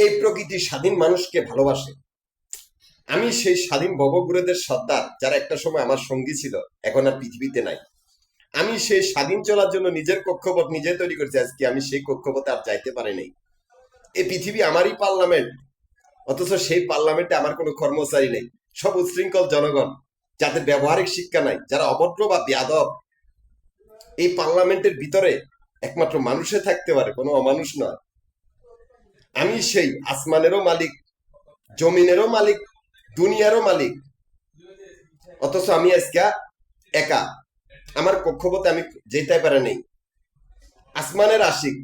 এই প্রকৃতি স্বাধীন মানুষকে ভালোবাসে। আমি সেই স্বাধীন ভবঘুরেদের সর্দার, যারা একটা সময় আমার সঙ্গী ছিল, এখন আর পৃথিবীতে নাই। আমি সেই স্বাধীন চলার জন্য নিজের কক্ষপথ নিজে তৈরি করছি। আজকে আমি সেই কক্ষপথে আর যাইতে পারি নাই। এই পৃথিবী আমারই পার্লামেন্ট, অথচ সেই পার্লামেন্টে আমার কোনো কর্মচারী নেই। সব উচ্ছৃঙ্খল জনগণ, যাদের ব্যবহারিক শিক্ষা নাই, যারা অভদ্র বা বেয়াদব। এই পার্লামেন্টের ভিতরে একমাত্র মানুষে থাকতে পারে, কোনো অমানুষ নয়। আমি সেই আসমানেরও মালিক, জমিনেরও মালিক, দুনিয়ারও মালিক, অথচ আমি আজকে একা। আমার কক্ষপথে আমি যেতে পারে নেই। আসমানের আশিক,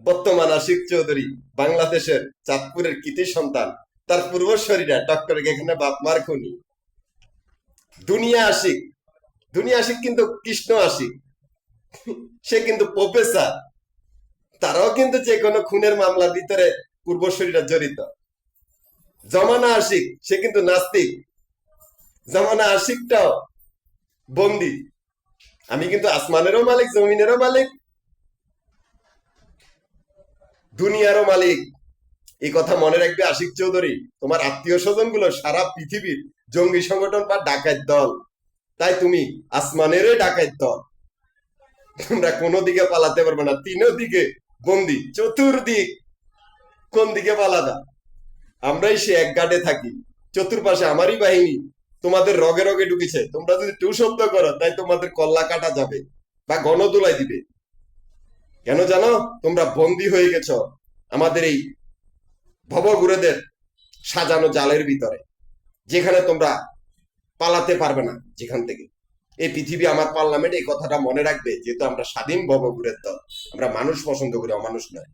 বর্তমান আশিক চৌধুরী, বাংলাদেশের চাঁদপুরের কৃতি সন্তান, তার পূর্বশরীরা ডক্টর এখানে বাপমার খুনি। দুনিয়া আশিক, দুনিয়া আশিক কিন্তু কৃষ্ণ আশিক, সে কিন্তু প্রফেসর। তারাও কিন্তু যে কোনো খুনের মামলার ভিতরে পূর্বশরীরা জড়িত। জমানা আশিক, সে কিন্তু নাস্তিক। জমানা আশিকটাও বন্দি। আমি কিন্তু আসমানেরও মালিক, জমিনেরও মালিক, দুনিয়ারও মালিক। এই কথা মনে রাখবে আশিক চৌধুরী। তোমার আত্মীয় স্বজন গুলো সারা পৃথিবীর জঙ্গি সংগঠন বা ডাকাত দল, তাই তুমি আসমানেরও ডাকাত দল। তোমরা কোনো দিকে পালাতে পারবে না, তিনও দিকে বন্দি, চতুর্দিক। কোন দিকে পালাবা? আমরাই সে এক গাটে থাকি, চতুর্পাশে আমারই বাহিনী তোমাদের রগে রগে ঢুকেছে। তোমরা যদি টু শব্দ করো, তাই তোমাদের কল্লা কাটা যাবে বা গণদোলাই দিবে। কেন জানো? তোমরা বন্দী হয়ে গেছ আমাদের এই ভবঘুরেদের সাজানো জালের ভিতরে, যেখানে তোমরা পালাতে পারবে না যেখান থেকে। এই পৃথিবী আমার পার্লামেন্ট, এই কথাটা মনে রাখবে। যেহেতু আমরা স্বাধীন ভবঘুরের দল, আমরা মানুষ পছন্দ করি, অমানুষ নয়।